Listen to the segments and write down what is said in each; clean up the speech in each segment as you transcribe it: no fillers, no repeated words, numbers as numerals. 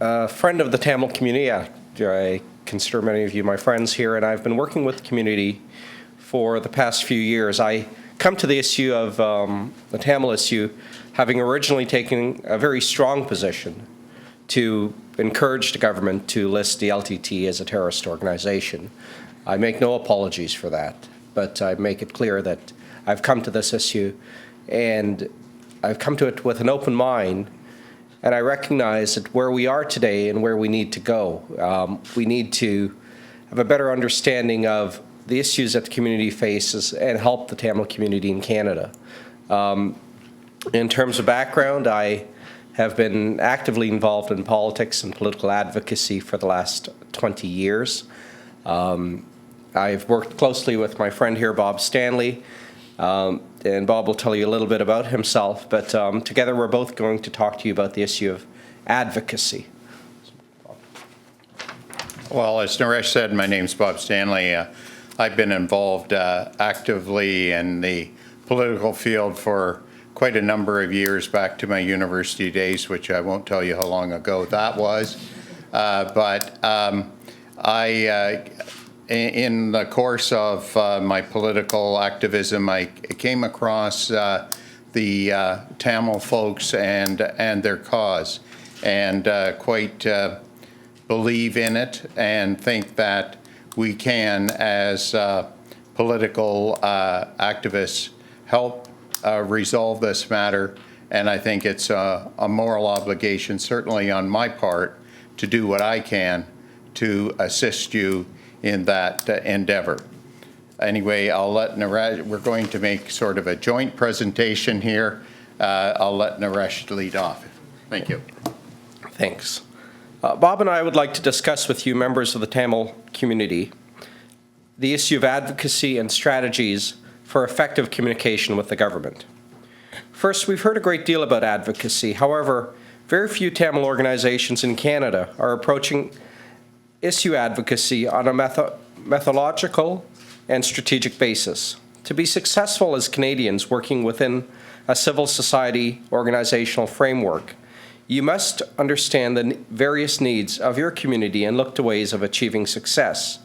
a friend of the Tamil community. I consider many of you my friends here, and I've been working with the community for the past few years. I come to the issue of the Tamil issue having originally taken a very strong position to encourage the government to list the LTT as a terrorist organization. I make no apologies for that, but I make it clear that I've come to this issue and I've come to it with an open mind, and I recognize that where we are today and where we need to go, we need to have a better understanding of the issues that the community faces and help the Tamil community in Canada. In terms of background, I have been actively involved in politics and political advocacy for the last 20 years. I've worked closely with my friend here, Bob Stanley, and Bob will tell you a little bit about himself, but together we're both going to talk to you about the issue of advocacy. Well, as Naresh said, my name's Bob Stanley. I've been involved actively in the political field for quite a number of years, back to my university days, which I won't tell you how long ago that was. In the course of my political activism, I came across the Tamil folks and their cause, and quite believe in it and think that we can, as political activists, help resolve this matter. And I think it's a moral obligation, certainly on my part, to do what I can to assist you in that endeavor. Anyway, I'll let Naresh, we're going to make sort of a joint presentation here. I'll let Naresh lead off. Thank you. Thanks. Bob and I would like to discuss with you, members of the Tamil community, the issue of advocacy and strategies for effective communication with the government. First, we've heard a great deal about advocacy. However, very few Tamil organizations in Canada are approaching issue advocacy on a methodological and strategic basis. To be successful as Canadians working within a civil society organizational framework, you must understand the various needs of your community and look to ways of achieving success.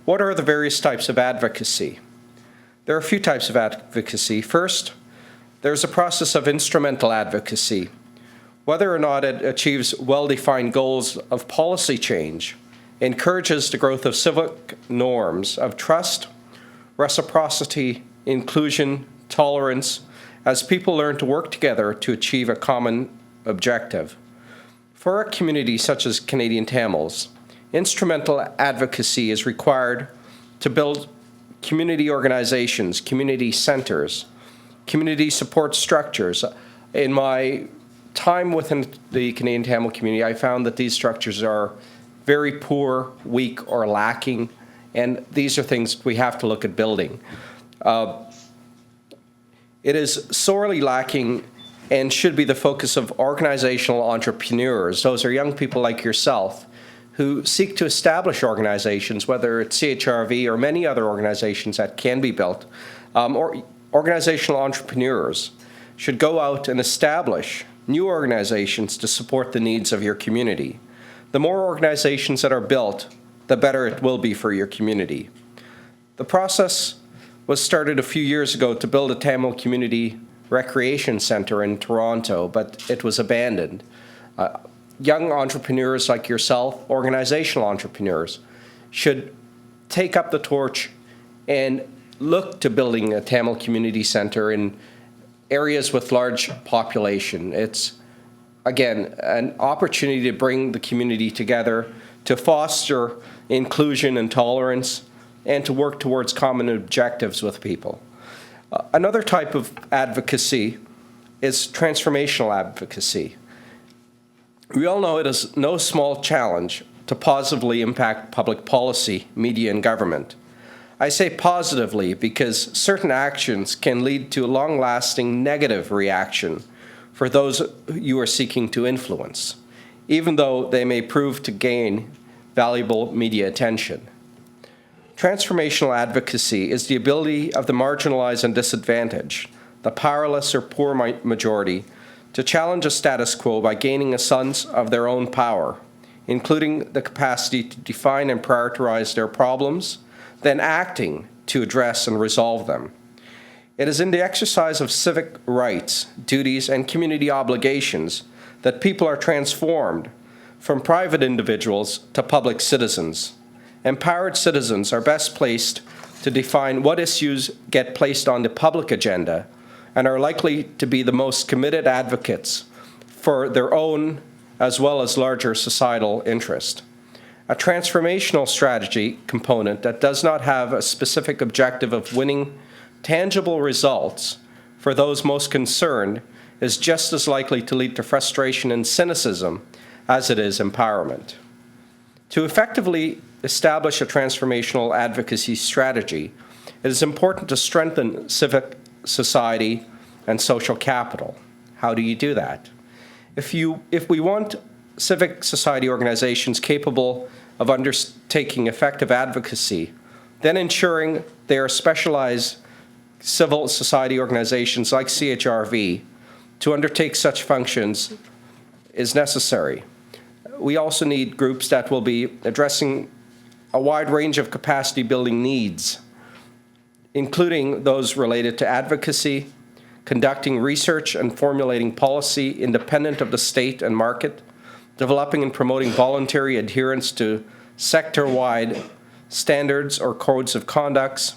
What are the various types of advocacy? There are a few types of advocacy. First, there's a process of instrumental advocacy. Whether or not it achieves well-defined goals of policy change, encourages the growth of civic norms of trust, reciprocity, inclusion, tolerance, as people learn to work together to achieve a common objective. For a community such as Canadian Tamils, instrumental advocacy is required to build community organizations, community centers, community support structures. In my time within the Canadian Tamil community, I found that these structures are very poor, weak, or lacking, and these are things we have to look at building. It is sorely lacking and should be the focus of organizational entrepreneurs. Those are young people like yourself who seek to establish organizations, whether it's CHRV or many other organizations that can be built. Or organizational entrepreneurs should go out and establish new organizations to support the needs of your community. The more organizations that are built, the better it will be for your community. The process was started a few years ago to build a Tamil community recreation center in Toronto, but it was abandoned. Young entrepreneurs like yourself, organizational entrepreneurs, should take up the torch and look to building a Tamil community center in areas with large population. It's, again, an opportunity to bring the community together, to foster inclusion and tolerance, and to work towards common objectives with people. Another type of advocacy is transformational advocacy. We all know it is no small challenge to positively impact public policy, media, and government. I say positively because certain actions can lead to a long-lasting negative reaction for those you are seeking to influence, even though they may prove to gain valuable media attention. Transformational advocacy is the ability of the marginalized and disadvantaged, the powerless or poor majority, to challenge a status quo by gaining a sense of their own power, including the capacity to define and prioritize their problems, then acting to address and resolve them. It is in the exercise of civic rights, duties, and community obligations that people are transformed from private individuals to public citizens. Empowered citizens are best placed to define what issues get placed on the public agenda and are likely to be the most committed advocates for their own as well as larger societal interest. A transformational strategy component that does not have a specific objective of winning tangible results for those most concerned is just as likely to lead to frustration and cynicism as it is empowerment. To effectively establish a transformational advocacy strategy, it is important to strengthen civic society and social capital. How do you do that? If we want civic society organizations capable of undertaking effective advocacy, then ensuring they are specialized civil society organizations like CHRV to undertake such functions is necessary. We also need groups that will be addressing a wide range of capacity building needs, including those related to advocacy, conducting research and formulating policy independent of the state and market, developing and promoting voluntary adherence to sector-wide standards or codes of conducts,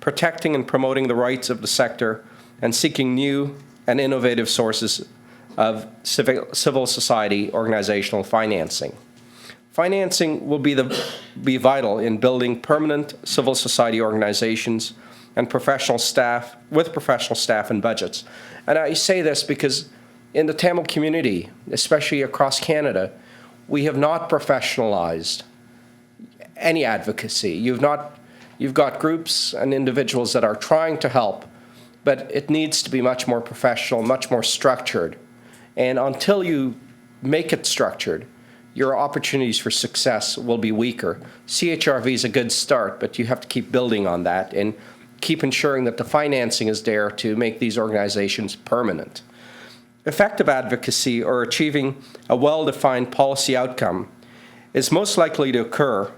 protecting and promoting the rights of the sector, and seeking new and innovative sources of civil society organizational financing. Financing will be vital in building permanent civil society organizations and professional staff and budgets. And I say this because in the Tamil community, especially across Canada, we have not professionalized any advocacy. You've got groups and individuals that are trying to help, but it needs to be much more professional, much more structured. And until you make it structured, your opportunities for success will be weaker. CHRV is a good start, but you have to keep building on that and keep ensuring that the financing is there to make these organizations permanent. Effective advocacy or achieving a well-defined policy outcome is most likely to occur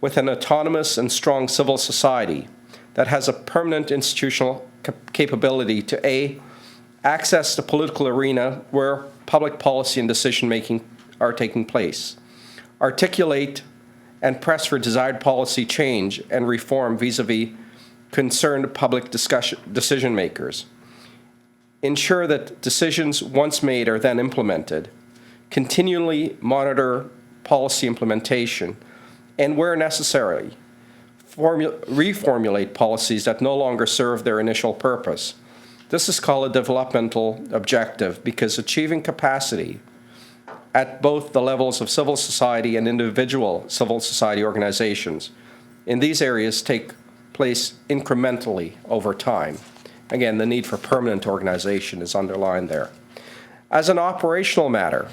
with an autonomous and strong civil society that has a permanent institutional capability to A, access the political arena where public policy and decision-making are taking place, articulate and press for desired policy change and reform vis-a-vis concerned public decision makers, ensure that decisions once made are then implemented, continually monitor policy implementation, and where necessary, reformulate policies that no longer serve their initial purpose. This is called a developmental objective because achieving capacity at both the levels of civil society and individual civil society organizations in these areas take place incrementally over time. Again, the need for permanent organization is underlined there. As an operational matter,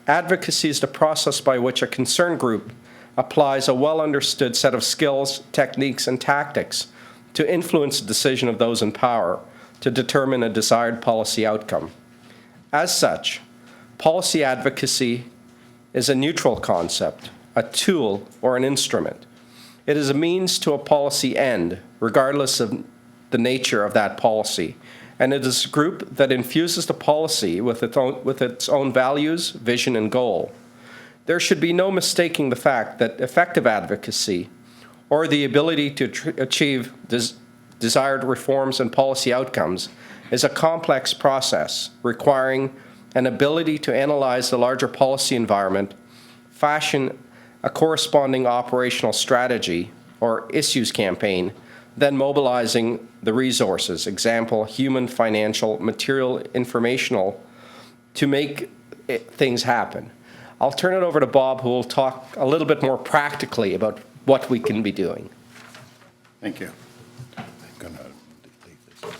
advocacy is the process by which a concerned group applies a well-understood set of skills, techniques, and tactics to influence the decision of those in power to determine a desired policy outcome. As such, policy advocacy is a neutral concept, a tool, or an instrument. It is a means to a policy end, regardless of the nature of that policy, and it is a group that infuses the policy with its own values, vision, and goal. There should be no mistaking the fact that effective advocacy, or the ability to achieve desired reforms and policy outcomes, is a complex process requiring an ability to analyze the larger policy environment, fashion a corresponding operational strategy or issues campaign, then mobilizing the resources, example, human, financial, material, informational, to make things happen. I'll turn it over to Bob, who will talk a little bit more practically about what we can be doing. Thank you. I'm going to delete this.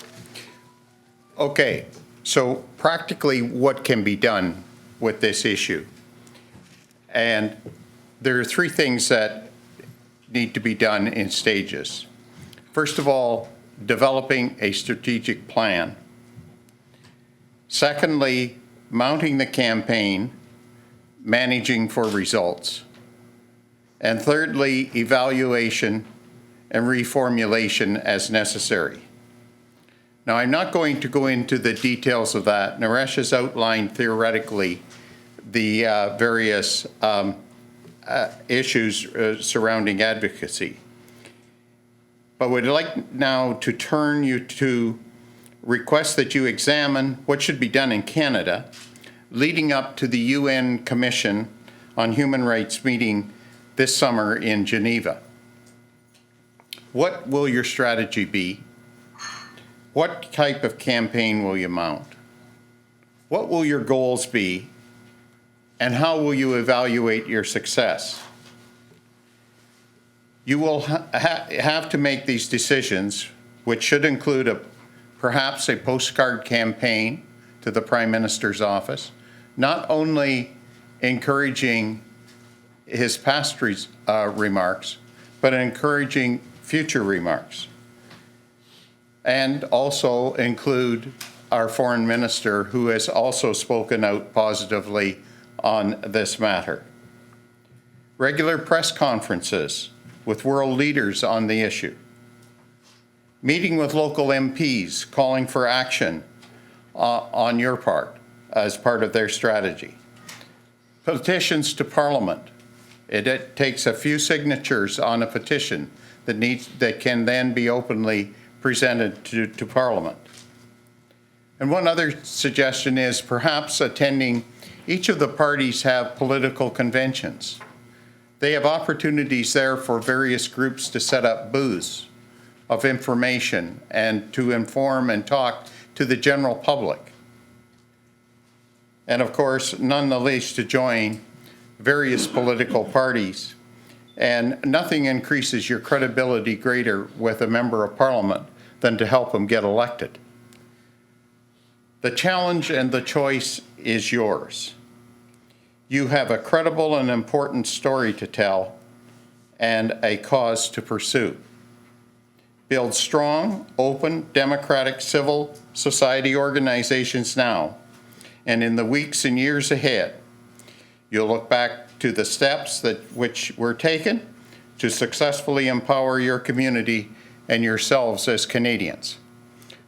Okay, so practically what can be done with this issue? And there are three things that need to be done in stages. First of all, developing a strategic plan. Secondly, mounting the campaign, managing for results. And thirdly, evaluation and reformulation as necessary. Now, I'm not going to go into the details of that. Naresh has outlined theoretically the various issues surrounding advocacy. But would like now to turn you to request that you examine what should be done in Canada leading up to the UN Commission on Human Rights meeting this summer in Geneva. What will your strategy be? What type of campaign will you mount? What will your goals be? And how will you evaluate your success? You will have to make these decisions, which should include perhaps a postcard campaign to the Prime Minister's office, not only encouraging his past remarks, but encouraging future remarks. And also include our foreign minister, who has also spoken out positively on this matter. Regular press conferences with world leaders on the issue. Meeting with local MPs, calling for action on your part as part of their strategy. Petitions to Parliament. It takes a few signatures on a petition that can then be openly presented to Parliament. And one other suggestion is perhaps attending. Each of the parties have political conventions. They have opportunities there for various groups to set up booths of information and to inform and talk to the general public. And of course, none the least to join various political parties. And nothing increases your credibility greater with a member of Parliament than to help them get elected. The challenge and the choice is yours. You have a credible and important story to tell and a cause to pursue. Build strong, open, democratic civil society organizations now, and in the weeks and years ahead, you'll look back to the steps which were taken to successfully empower your community and yourselves as Canadians.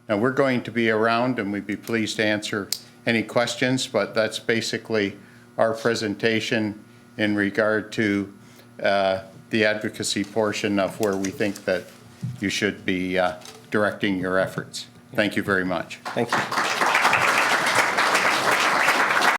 Now, we're going to be around and we'd be pleased to answer any questions, but that's basically our presentation in regard to the advocacy portion of where we think that you should be directing your efforts. Thank you very much. Thank you.